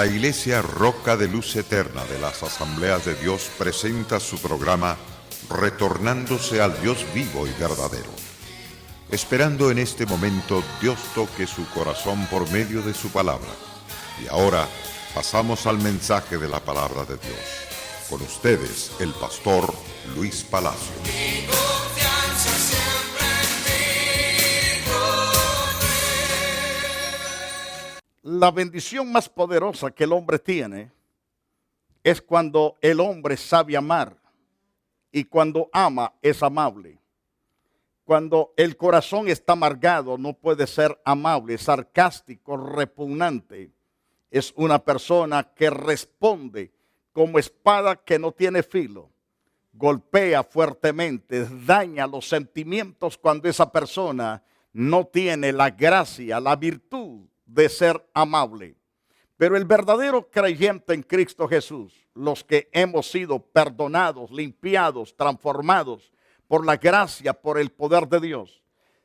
La Iglesia Roca de Luz Eterna de las Asambleas de Dios presenta su programa Retornándose al Dios vivo y verdadero. Esperando en este momento Dios toque su corazón por medio de su palabra. Y ahora pasamos al mensaje de la palabra de Dios. Con ustedes, el pastor Luis Palacio. La bendición más poderosa que el hombre tiene es cuando el hombre sabe amar y cuando ama es amable. Cuando el corazón está amargado no puede ser amable, sarcástico, repugnante. Es una persona que responde como espada que no tiene filo. Golpea fuertemente, daña los sentimientos cuando esa persona no tiene la gracia, la virtud de ser amable. Pero el verdadero creyente en Cristo Jesús, los que hemos sido perdonados, limpiados, transformados por la gracia, por el poder de Dios,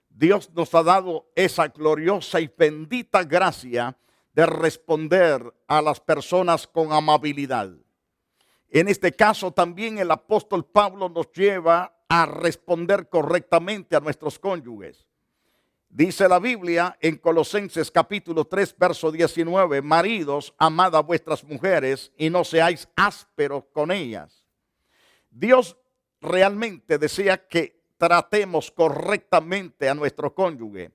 Dios nos ha dado esa gloriosa y bendita gracia de responder a las personas con amabilidad. En este caso también el apóstol Pablo nos lleva a responder correctamente a nuestros cónyuges. Dice la Biblia en Colosenses capítulo 3, verso 19, maridos, amad a vuestras mujeres y no seáis ásperos con ellas. Dios realmente desea que tratemos correctamente a nuestro cónyuge,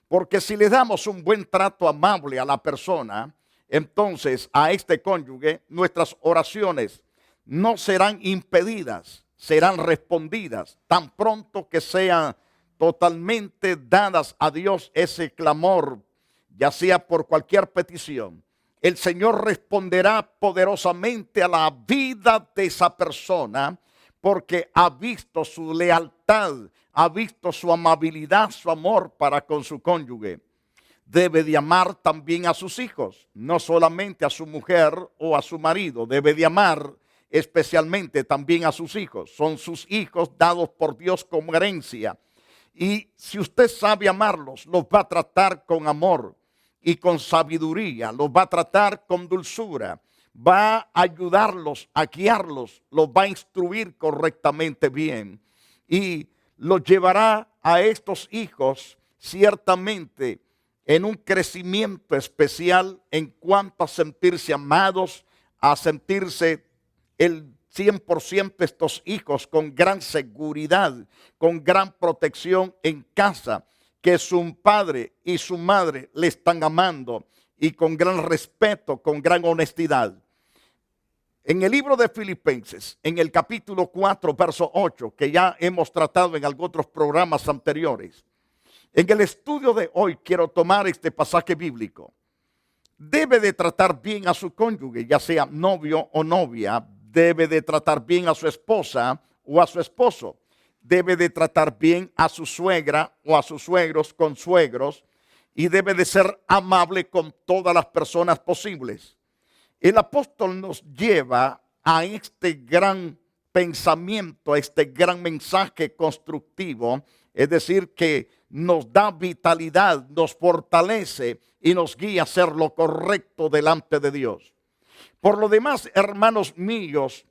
porque si le damos un buen trato amable a la persona, entonces a este cónyuge nuestras oraciones no serán impedidas, serán respondidas tan pronto que sean totalmente dadas a Dios ese clamor, ya sea por cualquier petición. El Señor responderá poderosamente a la vida de esa persona porque ha visto su lealtad, ha visto su amabilidad, su amor para con su cónyuge. Debe de amar también a sus hijos, no solamente a su mujer o a su marido, debe de amar especialmente también a sus hijos. Son sus hijos dados por Dios como herencia. Y si usted sabe amarlos, los va a tratar con amor y con sabiduría, los va a tratar con dulzura, va a ayudarlos, a guiarlos, los va a instruir correctamente bien y los llevará a estos hijos ciertamente en un crecimiento especial en cuanto a sentirse amados, a sentirse el 100% estos hijos con gran seguridad, con gran protección en casa, que su padre y su madre le están amando y con gran respeto, con gran honestidad. En el libro de Filipenses, en el capítulo 4, verso 8, que ya hemos tratado en algunos otros programas anteriores, en el estudio de hoy quiero tomar este pasaje bíblico. Debe de tratar bien a su cónyuge, ya sea novio o novia. Debe de tratar bien a su esposa o a su esposo. Debe de tratar bien a su suegra o a sus suegros, consuegros. Y debe de ser amable con todas las personas posibles. El apóstol nos lleva a este gran pensamiento, a este gran mensaje constructivo. Es decir, que nos da vitalidad, nos fortalece y nos guía a hacer lo correcto delante de Dios. Por lo demás, hermanos míos,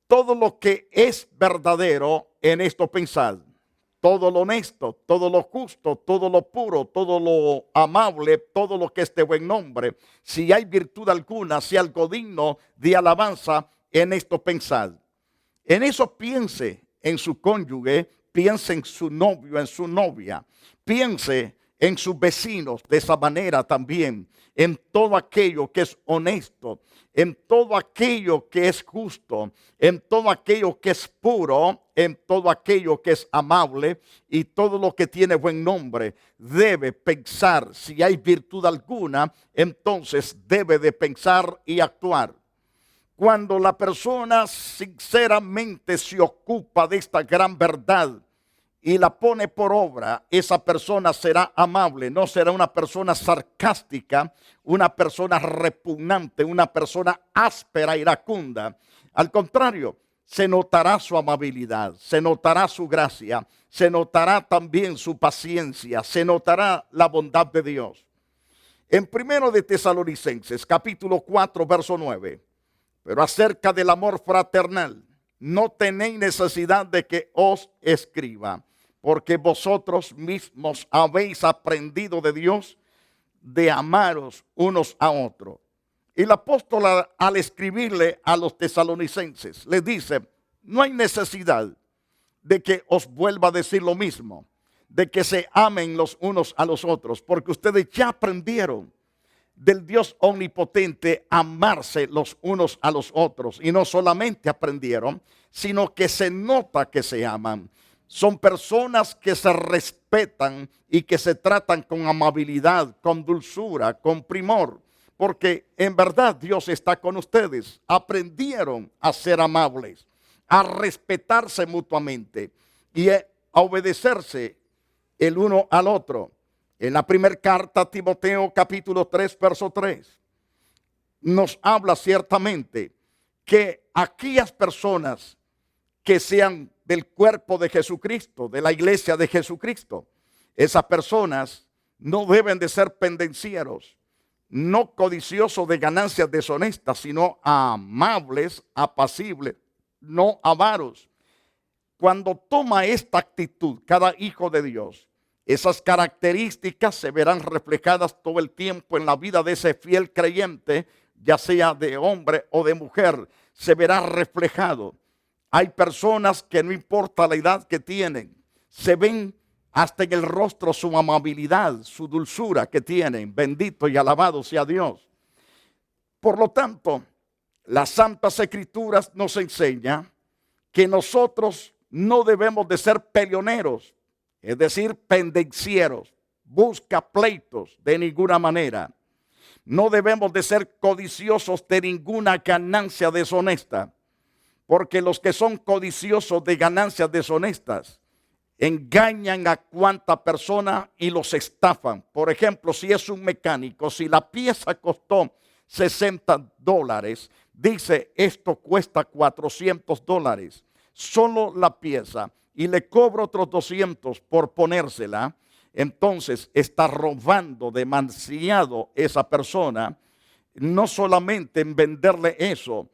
todo lo que es verdadero en esto pensad, todo lo honesto, todo lo justo, todo lo puro, todo lo amable, todo lo que es de buen nombre, si hay virtud alguna, si algo digno de alabanza, en esto pensad. En eso piense en su cónyuge, piense en su novio, en su novia, piense en sus vecinos de esa manera también, en todo aquello que es honesto, en todo aquello que es justo, en todo aquello que es puro, en todo aquello que es amable y todo lo que tiene buen nombre. Debe pensar, si hay virtud alguna, entonces debe de pensar y actuar. Cuando la persona sinceramente se ocupa de esta gran verdad y la pone por obra, esa persona será amable, no será una persona sarcástica, una persona repugnante, una persona áspera, iracunda. Al contrario, se notará su amabilidad, se notará su gracia, se notará también su paciencia, se notará la bondad de Dios. En 1 de Tesalonicenses, capítulo 4, verso 9. Pero acerca del amor fraternal, no tenéis necesidad de que os escriba, porque vosotros mismos habéis aprendido de Dios de amaros unos a otros. Y el apóstol, al escribirle a los tesalonicenses, les dice: no hay necesidad de que os vuelva a decir lo mismo, de que se amen los unos a los otros, porque ustedes ya aprendieron del Dios omnipotente amarse los unos a los otros. Y no solamente aprendieron, sino que se nota que se aman. Son personas que se respetan y que se tratan con amabilidad, con dulzura, con primor, porque en verdad Dios está con ustedes. Aprendieron a ser amables, a respetarse mutuamente y a obedecerse el uno al otro. En la primera carta a Timoteo, capítulo 3, verso 3, nos habla ciertamente que aquellas personas que sean del cuerpo de Jesucristo, de la iglesia de Jesucristo, esas personas no deben de ser pendencieros, no codiciosos de ganancias deshonestas, sino amables, apacibles, no avaros. Cuando toma esta actitud cada hijo de Dios, esas características se verán reflejadas todo el tiempo en la vida de ese fiel creyente, ya sea de hombre o de mujer, se verá reflejado. Hay personas que no importa la edad que tienen, se ven hasta en el rostro su amabilidad, su dulzura que tienen. Bendito y alabado sea Dios. Por lo tanto, las Santas Escrituras nos enseñan que nosotros no debemos de ser peleoneros, es decir, pendencieros, busca pleitos de ninguna manera. No debemos de ser codiciosos de ninguna ganancia deshonesta, porque los que son codiciosos de ganancias deshonestas engañan a cuanta persona y los estafan. Por ejemplo, si es un mecánico, si la pieza costó $60, dice esto cuesta $400, solo la pieza, y le cobro otros 200 por ponérsela, entonces está robando demasiado esa persona, no solamente en venderle eso.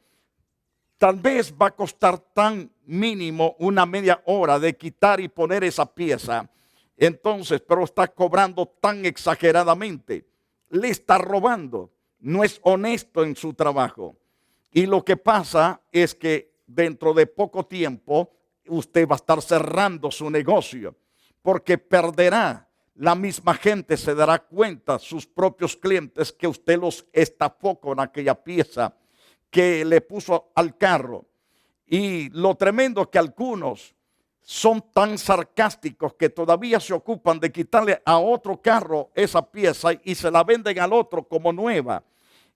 Tal vez va a costar tan mínimo una media hora de quitar y poner esa pieza, entonces, pero está cobrando tan exageradamente, le está robando, no es honesto en su trabajo. Y lo que pasa es que dentro de poco tiempo usted va a estar cerrando su negocio, porque perderá. La misma gente se dará cuenta, sus propios clientes, que usted los estafó con aquella pieza que le puso al carro. Y lo tremendo es que algunos son tan sarcásticos que todavía se ocupan de quitarle a otro carro esa pieza y se la venden al otro como nueva.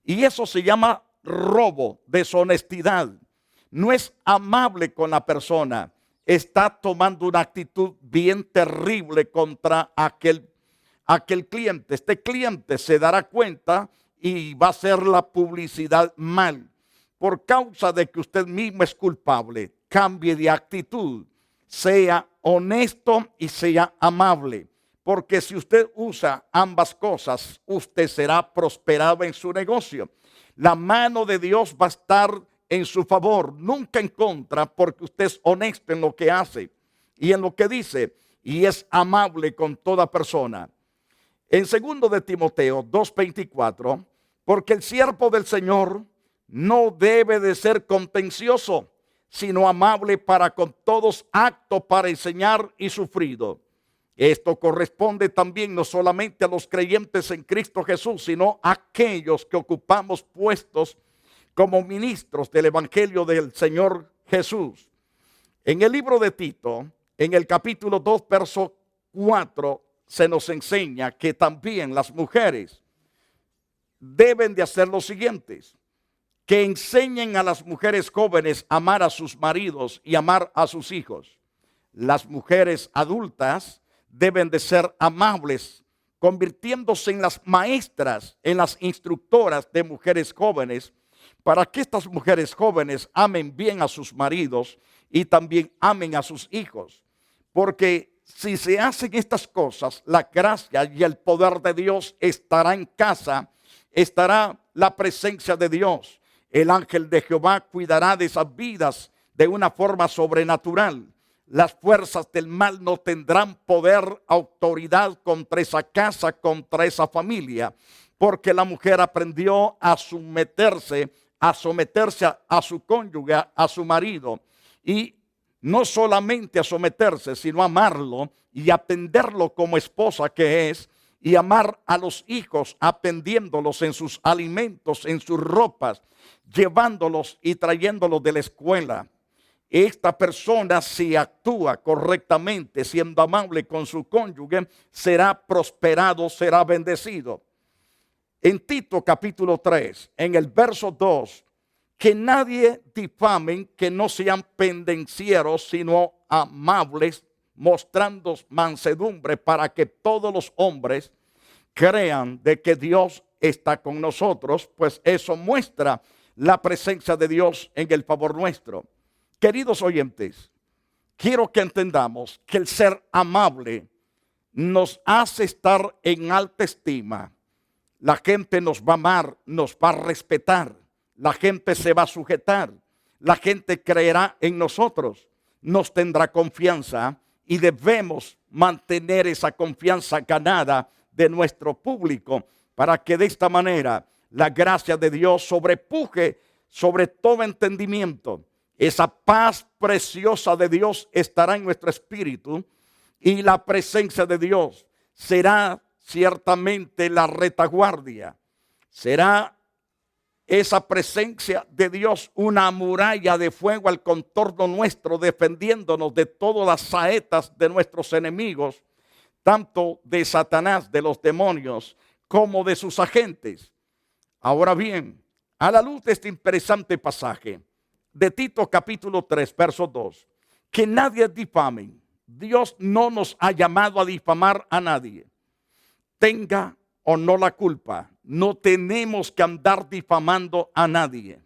Y eso se llama robo, deshonestidad. No es amable con la persona. Está tomando una actitud bien terrible contra aquel cliente. Este cliente se dará cuenta y va a hacer la publicidad mal. Por causa de que usted mismo es culpable, cambie de actitud, sea honesto y sea amable. Porque si usted usa ambas cosas, usted será prosperado en su negocio. La mano de Dios va a estar en su favor, nunca en contra, porque usted es honesto en lo que hace y en lo que dice, y es amable con toda persona. En 2 de Timoteo 2:24, porque el siervo del Señor no debe de ser contencioso, sino amable para con todos, apto para enseñar y sufrido. Esto corresponde también no solamente a los creyentes en Cristo Jesús, sino a aquellos que ocupamos puestos como ministros del Evangelio del Señor Jesús. En el libro de Tito, en el capítulo 2, verso 4, se nos enseña que también las mujeres deben de hacer lo siguiente: que enseñen a las mujeres jóvenes a amar a sus maridos y amar a sus hijos. Las mujeres adultas deben de ser amables, convirtiéndose en las maestras, en las instructoras de mujeres jóvenes, para que estas mujeres jóvenes amen bien a sus maridos y también amen a sus hijos. Porque si se hacen estas cosas, la gracia y el poder de Dios estará en casa, estará la presencia de Dios. El ángel de Jehová cuidará de esas vidas de una forma sobrenatural. Las fuerzas del mal no tendrán poder, autoridad contra esa casa, contra esa familia, porque la mujer aprendió a someterse a su cónyuge, a su marido, y no solamente a someterse, sino a amarlo y atenderlo como esposa que es, y amar a los hijos atendiéndolos en sus alimentos, en sus ropas, llevándolos y trayéndolos de la escuela. Esta persona, si actúa correctamente, siendo amable con su cónyuge, será prosperado, será bendecido. En Tito capítulo 3, en el verso 2, que nadie difamen, que no sean pendencieros, sino amables, mostrando mansedumbre, para que todos los hombres crean de que Dios está con nosotros, pues eso muestra la presencia de Dios en el favor nuestro. Queridos oyentes, quiero que entendamos que el ser amable nos hace estar en alta estima. La gente nos va a amar, nos va a respetar, la gente se va a sujetar, la gente creerá en nosotros, nos tendrá confianza y debemos mantener esa confianza ganada de nuestro público para que de esta manera la gracia de Dios sobrepuje sobre todo entendimiento. Esa paz preciosa de Dios estará en nuestro espíritu y la presencia de Dios será ciertamente la retaguardia. Será esa presencia de Dios una muralla de fuego al contorno nuestro, defendiéndonos de todas las saetas de nuestros enemigos, tanto de Satanás, de los demonios, como de sus agentes. Ahora bien, a la luz de este interesante pasaje de Tito capítulo 3, verso 2, que nadie difame. Dios no nos ha llamado a difamar a nadie. Tenga o no la culpa, no tenemos que andar difamando a nadie.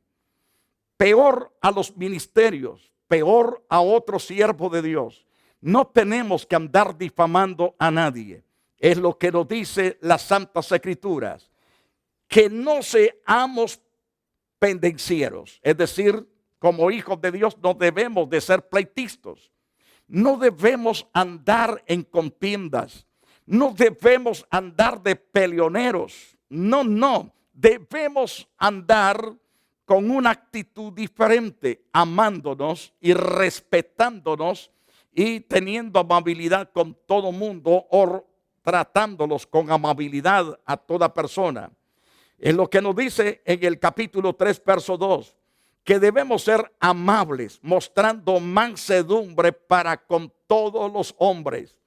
Peor a los ministerios, peor a otro siervo de Dios. No tenemos que andar difamando a nadie. Es lo que nos dice las Santas Escrituras. Que no seamos pendencieros, es decir, como hijos de Dios no debemos de ser pleitistas. No debemos andar en contiendas. No debemos andar de peleoneros. No. Debemos andar con una actitud diferente, amándonos y respetándonos y teniendo amabilidad con todo mundo o tratándolos con amabilidad a toda persona. Es lo que nos dice en el capítulo 3, verso 2. Que debemos ser amables, mostrando mansedumbre para con todos los hombres.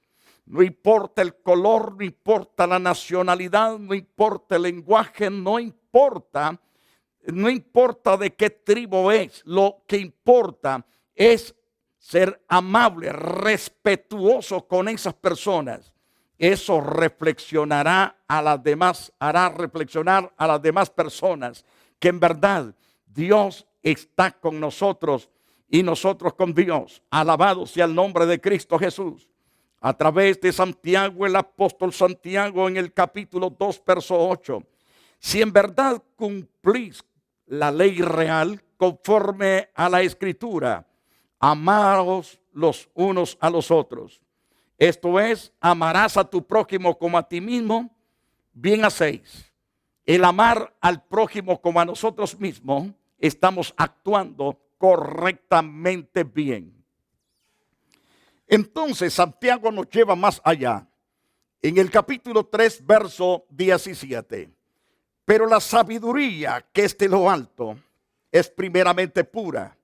No importa el color, no importa la nacionalidad, no importa el lenguaje, no importa de qué tribu es. Lo que importa es ser amable, respetuoso con esas personas. Eso reflexionará a las demás, hará reflexionar a las demás personas que en verdad Dios está con nosotros y nosotros con Dios. Alabado sea el nombre de Cristo Jesús. A través de Santiago, el apóstol Santiago en el capítulo 2, verso 8. Si en verdad cumplís la ley real conforme a la Escritura, amaos los unos a los otros. Esto es, amarás a tu prójimo como a ti mismo. Bien hacéis. El amar al prójimo como a nosotros mismos, estamos actuando correctamente bien. Entonces Santiago nos lleva más allá. En el capítulo 3, verso 17. Pero la sabiduría que es de lo alto es primeramente pura.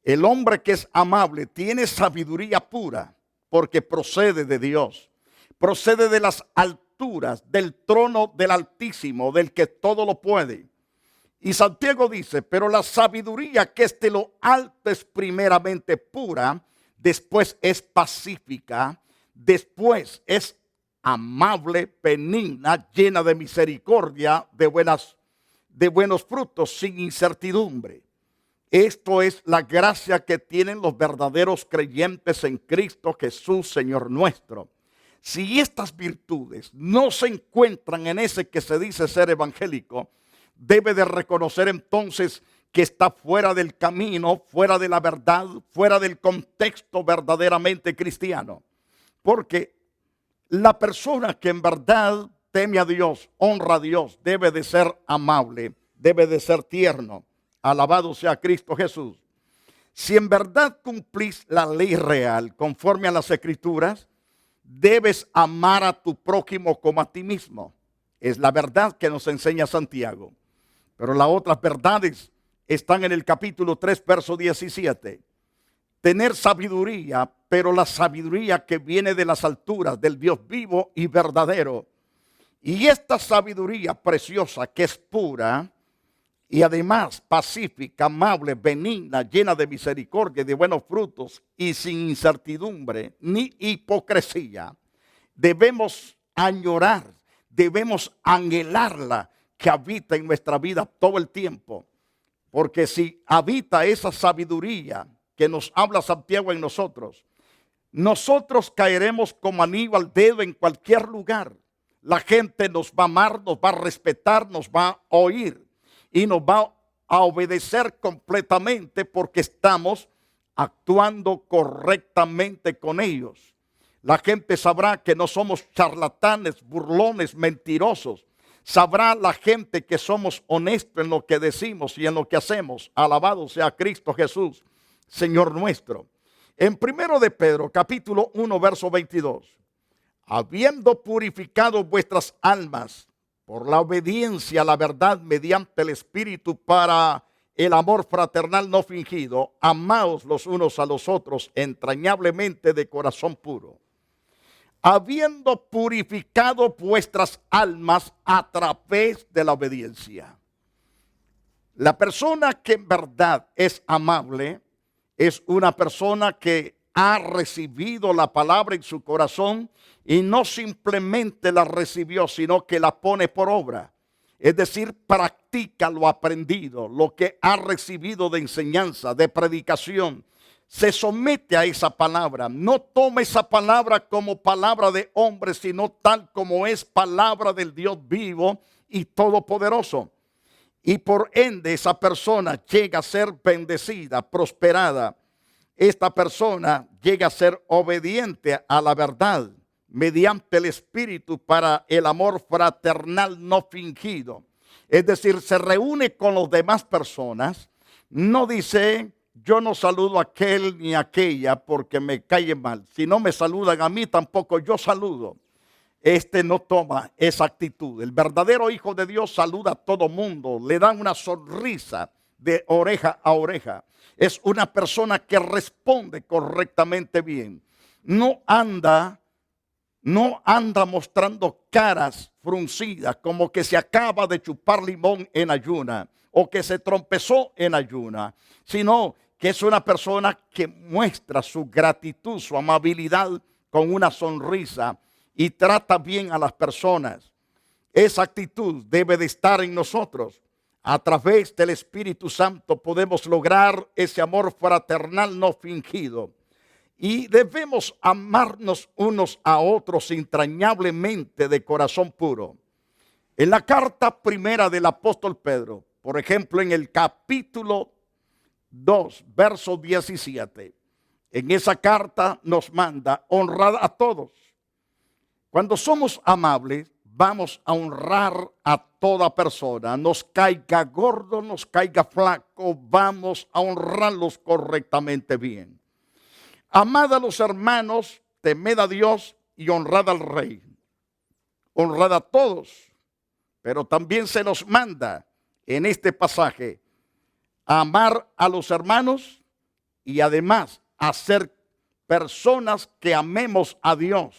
El hombre que es amable tiene sabiduría pura porque procede de Dios. Procede de las alturas, del trono del Altísimo, del que todo lo puede. Y Santiago dice, pero la sabiduría que es de lo alto es primeramente pura, después es pacífica, después es amable, benigna, llena de misericordia, de buenos frutos, sin incertidumbre. Esto es la gracia que tienen los verdaderos creyentes en Cristo Jesús, Señor nuestro. Si estas virtudes no se encuentran en ese que se dice ser evangélico, debe de reconocer entonces que está fuera del camino, fuera de la verdad, fuera del contexto verdaderamente cristiano. Porque la persona que en verdad teme a Dios, honra a Dios, debe de ser amable, debe de ser tierno. Alabado sea Cristo Jesús. Si en verdad cumplís la ley real conforme a las Escrituras, debes amar a tu prójimo como a ti mismo. Es la verdad que nos enseña Santiago. Pero las otras verdades están en el capítulo 3, verso 17. Tener sabiduría, pero la sabiduría que viene de las alturas, del Dios vivo y verdadero. Y esta sabiduría preciosa que es pura y además pacífica, amable, benigna, llena de misericordia y de buenos frutos y sin incertidumbre ni hipocresía, debemos añorar, debemos anhelarla que habita en nuestra vida todo el tiempo. Porque si habita esa sabiduría que nos habla Santiago en nosotros, nosotros caeremos como anillo al dedo en cualquier lugar. La gente nos va a amar, nos va a respetar, nos va a oír y nos va a obedecer completamente porque estamos actuando correctamente con ellos. La gente sabrá que no somos charlatanes, burlones, mentirosos. Sabrá la gente que somos honestos en lo que decimos y en lo que hacemos. Alabado sea Cristo Jesús, Señor nuestro. En 1 de Pedro, capítulo 1, verso 22. Habiendo purificado vuestras almas por la obediencia a la verdad mediante el Espíritu para el amor fraternal no fingido, amaos los unos a los otros entrañablemente de corazón puro. Habiendo purificado vuestras almas a través de la obediencia. La persona que en verdad es amable es una persona que ha recibido la palabra en su corazón y no simplemente la recibió, sino que la pone por obra. Es decir, practica lo aprendido, lo que ha recibido de enseñanza, de predicación. Se somete a esa palabra. No toma esa palabra como palabra de hombre, sino tal como es palabra del Dios vivo y todopoderoso. Y por ende esa persona llega a ser bendecida, prosperada. Esta persona llega a ser obediente a la verdad mediante el Espíritu para el amor fraternal no fingido. Es decir, se reúne con las demás personas, no dice yo no saludo a aquel ni a aquella porque me cae mal. Si no me saludan a mí, tampoco yo saludo. Este no toma esa actitud. El verdadero hijo de Dios saluda a todo mundo, le da una sonrisa de oreja a oreja. Es una persona que responde correctamente bien. No anda mostrando caras fruncidas como que se acaba de chupar limón en ayuna o que se trompezó en ayuna, sino que es una persona que muestra su gratitud, su amabilidad con una sonrisa y trata bien a las personas. Esa actitud debe de estar en nosotros. A través del Espíritu Santo podemos lograr ese amor fraternal no fingido. Y debemos amarnos unos a otros entrañablemente de corazón puro. En la carta primera del apóstol Pedro, por ejemplo, en el capítulo 2, verso 17, en esa carta nos manda honrar a todos. Cuando somos amables, vamos a honrar a toda persona, nos caiga gordo, nos caiga flaco, vamos a honrarlos correctamente bien. Amad a los hermanos, temed a Dios y honrad al rey. Honrad a todos, pero también se nos manda en este pasaje a amar a los hermanos y además a ser personas que amemos a Dios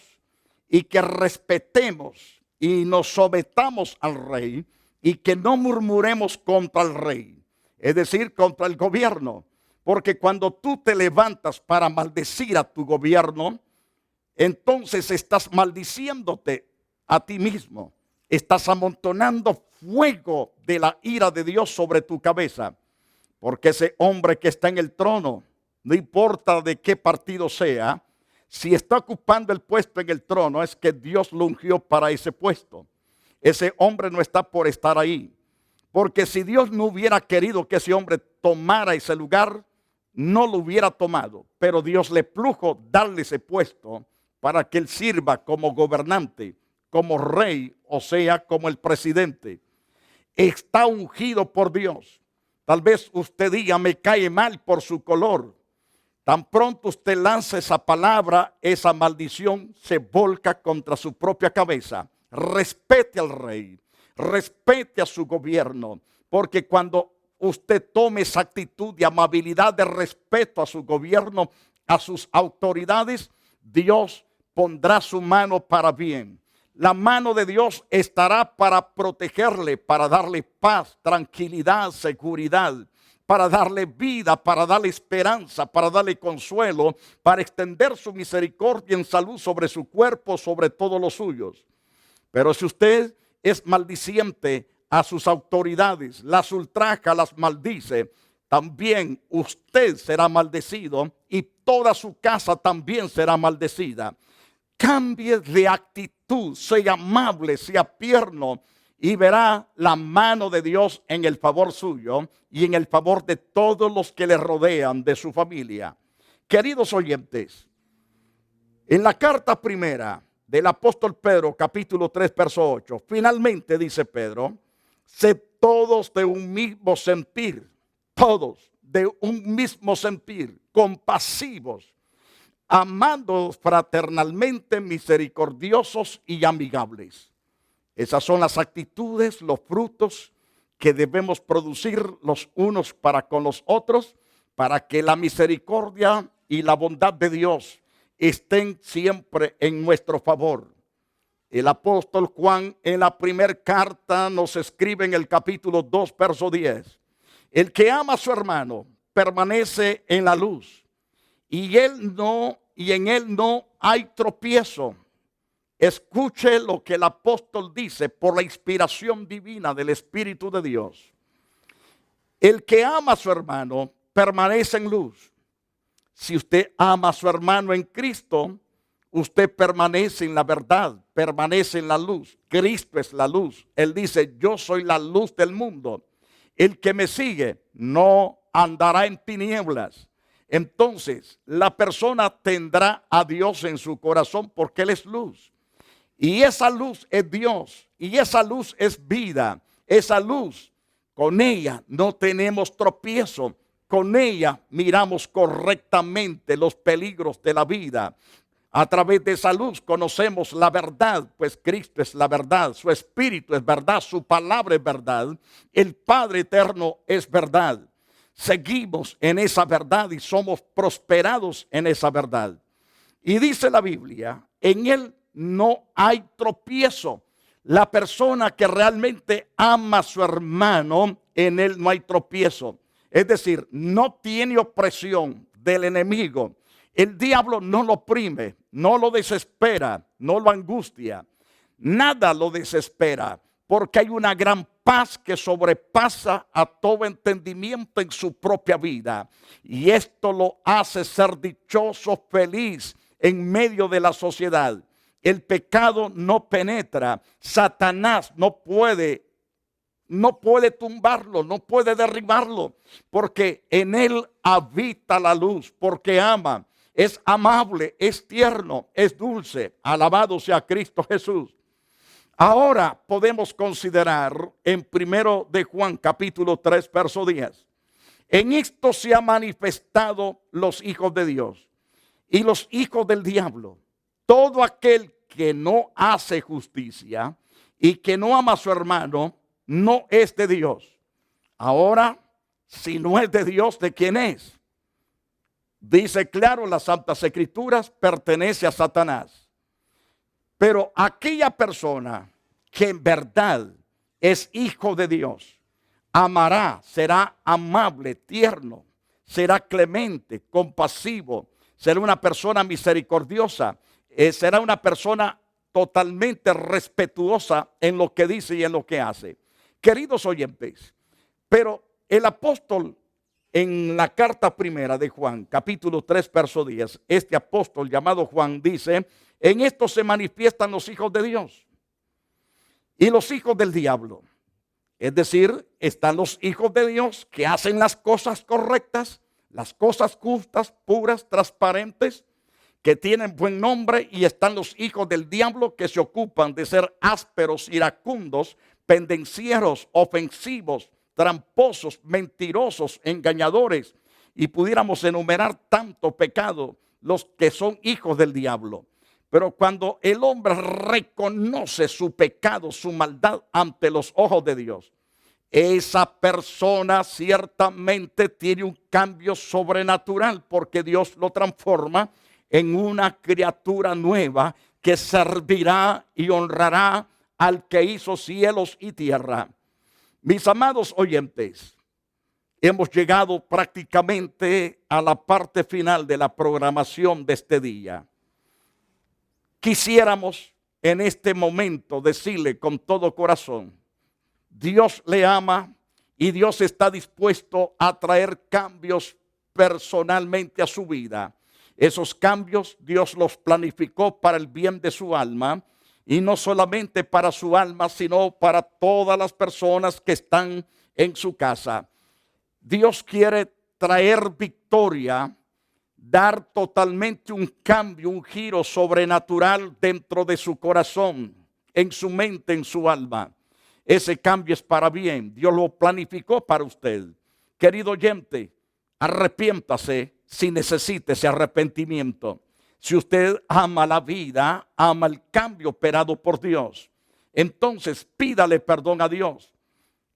y que respetemos y nos sometamos al rey y que no murmuremos contra el rey, es decir, contra el gobierno. Porque cuando tú te levantas para maldecir a tu gobierno, entonces estás maldiciéndote a ti mismo. Estás amontonando fuego de la ira de Dios sobre tu cabeza. porque ese hombre que está en el trono, no importa de qué partido sea, si está ocupando el puesto en el trono, es que Dios lo ungió para ese puesto. Ese hombre no está por estar ahí. Porque si Dios no hubiera querido que ese hombre tomara ese lugar, no lo hubiera tomado. Pero Dios le plujo darle ese puesto para que él sirva como gobernante, como rey, o sea, como el presidente. Está ungido por Dios. Tal vez usted diga, me cae mal por su color. Tan pronto usted lanza esa palabra, esa maldición se volca contra su propia cabeza. Respete al rey, respete a su gobierno, porque cuando usted tome esa actitud de amabilidad, de respeto a su gobierno, a sus autoridades, Dios pondrá su mano para bien. La mano de Dios estará para protegerle, para darle paz, tranquilidad, seguridad, para darle vida, para darle esperanza, para darle consuelo, para extender su misericordia en salud sobre su cuerpo, sobre todos los suyos. Pero si usted es maldiciente a sus autoridades, las ultraja, las maldice, también usted será maldecido y toda su casa también será maldecida. Cambie de actitud, sea amable, sea tierno y verá la mano de Dios en el favor suyo y en el favor de todos los que le rodean, de su familia. Queridos oyentes, en la carta primera del apóstol Pedro, capítulo 3, verso 8, finalmente dice Pedro, sed todos de un mismo sentir, todos de un mismo sentir, compasivos, amándoos fraternalmente, misericordiosos y amigables. Esas son las actitudes, los frutos que debemos producir los unos para con los otros, para que la misericordia y la bondad de Dios estén siempre en nuestro favor. El apóstol Juan en la primera carta nos escribe en el capítulo 2, verso 10. El que ama a su hermano permanece en la luz y en él no hay tropiezo. Escuche lo que el apóstol dice por la inspiración divina del Espíritu de Dios. El que ama a su hermano permanece en luz. Si usted ama a su hermano en Cristo, usted permanece en la verdad, permanece en la luz. Cristo es la luz. Él dice, yo soy la luz del mundo. El que me sigue no andará en tinieblas. Entonces, la persona tendrá a Dios en su corazón porque Él es luz. Y esa luz es Dios. Y esa luz es vida. Esa luz, con ella no tenemos tropiezo. Con ella miramos correctamente los peligros de la vida. A través de esa luz conocemos la verdad, pues Cristo es la verdad, su Espíritu es verdad, su palabra es verdad, el Padre eterno es verdad. Seguimos en esa verdad y somos prosperados en esa verdad. Y dice la Biblia, en Él no hay tropiezo. La persona que realmente ama a su hermano, en Él no hay tropiezo. Es decir, no tiene opresión del enemigo. El diablo no lo oprime, no lo desespera, no lo angustia. Nada lo desespera, porque hay una gran paz que sobrepasa a todo entendimiento en su propia vida. Y esto lo hace ser dichoso, feliz en medio de la sociedad. El pecado no penetra, Satanás no puede tumbarlo, no puede derribarlo, porque en él habita la luz, porque ama, es amable, es tierno, es dulce. Alabado sea Cristo Jesús. Ahora podemos considerar en 1 de Juan capítulo 3 verso 10. En esto se han manifestado los hijos de Dios y los hijos del diablo. Todo aquel que no hace justicia y que no ama a su hermano no es de Dios. Ahora, si no es de Dios, ¿de quién es? Dice claro las Santas Escrituras, pertenece a Satanás. Pero aquella persona que en verdad es hijo de Dios, amará, será amable, tierno, será clemente, compasivo, será una persona misericordiosa, será una persona totalmente respetuosa en lo que dice y en lo que hace. Queridos oyentes, pero el apóstol en la carta primera de Juan, capítulo 3, verso 10, este apóstol llamado Juan dice: en esto se manifiestan los hijos de Dios y los hijos del diablo. Es decir, están los hijos de Dios que hacen las cosas correctas, las cosas justas, puras, transparentes, que tienen buen nombre, y están los hijos del diablo que se ocupan de ser ásperos, iracundos, pendencieros, ofensivos, tramposos, mentirosos, engañadores, y pudiéramos enumerar tanto pecado, los que son hijos del diablo. Pero cuando el hombre reconoce su pecado, su maldad ante los ojos de Dios, esa persona ciertamente tiene un cambio sobrenatural, porque Dios lo transforma en una criatura nueva que servirá y honrará al que hizo cielos y tierra. Mis amados oyentes, hemos llegado prácticamente a la parte final de la programación de este día. Quisiéramos en este momento decirle con todo corazón: Dios le ama y Dios está dispuesto a traer cambios personalmente a su vida. Esos cambios Dios los planificó para el bien de su alma, y no solamente para su alma, sino para todas las personas que están en su casa. Dios quiere traer victoria, dar totalmente un cambio, un giro sobrenatural dentro de su corazón, en su mente, en su alma. Ese cambio es para bien. Dios lo planificó para usted. Querido oyente, arrepiéntase si necesita ese arrepentimiento. Si usted ama la vida, ama el cambio operado por Dios, entonces pídale perdón a Dios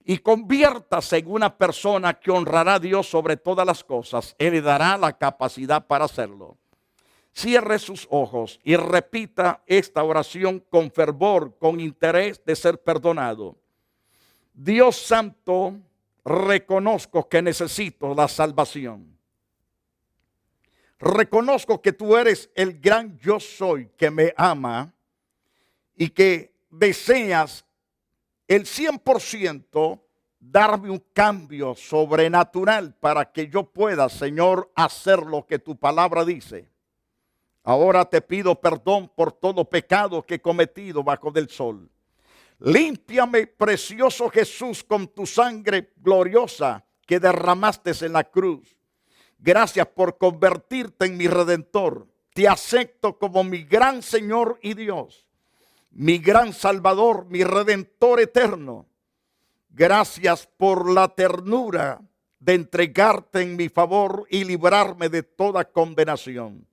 y conviértase en una persona que honrará a Dios sobre todas las cosas. Él le dará la capacidad para hacerlo. Cierre sus ojos y repita esta oración con fervor, con interés de ser perdonado. Dios Santo, reconozco que necesito la salvación. Reconozco que tú eres el gran yo soy que me ama y que deseas el 100% darme un cambio sobrenatural para que yo pueda, Señor, hacer lo que tu palabra dice. Ahora te pido perdón por todo pecado que he cometido bajo del sol. Límpiame, precioso Jesús, con tu sangre gloriosa que derramaste en la cruz. Gracias por convertirte en mi Redentor. Te acepto como mi gran Señor y Dios, mi gran Salvador, mi Redentor eterno. Gracias por la ternura de entregarte en mi favor y librarme de toda condenación.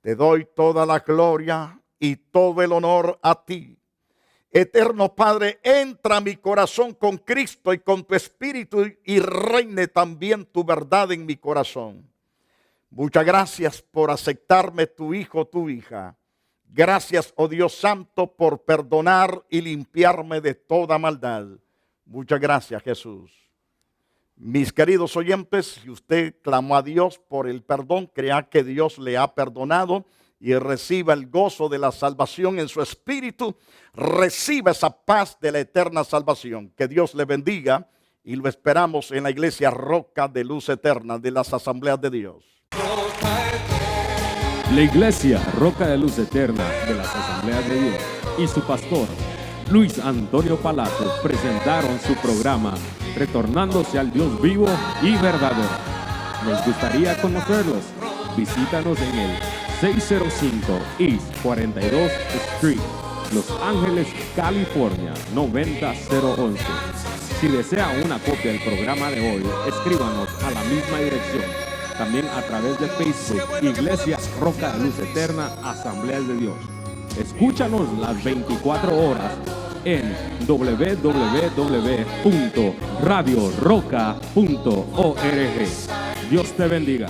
Te doy toda la gloria y todo el honor a ti. Eterno Padre, entra a mi corazón con Cristo y con tu Espíritu, y reine también tu verdad en mi corazón. Muchas gracias por aceptarme tu hijo, tu hija. Gracias, oh Dios Santo, por perdonar y limpiarme de toda maldad. Muchas gracias, Jesús. Mis queridos oyentes, si usted clamó a Dios por el perdón, crea que Dios le ha perdonado y reciba el gozo de la salvación en su espíritu. Reciba esa paz de la eterna salvación. Que Dios le bendiga, y lo esperamos en la iglesia Roca de Luz Eterna de las Asambleas de Dios. La iglesia Roca de Luz Eterna de las Asambleas de Dios y su pastor Luis Antonio Palacios presentaron su programa Retornándose al Dios vivo y verdadero. Nos gustaría conocerlos. Visítanos en el 605 East 42th Street, Los Ángeles, California 90011. Si desea una copia del programa de hoy, escríbanos a la misma dirección. También a través de Facebook, Iglesia Roca de Luz Eterna, Asambleas de Dios. Escúchanos las 24 horas en www.radioroca.org. Dios te bendiga.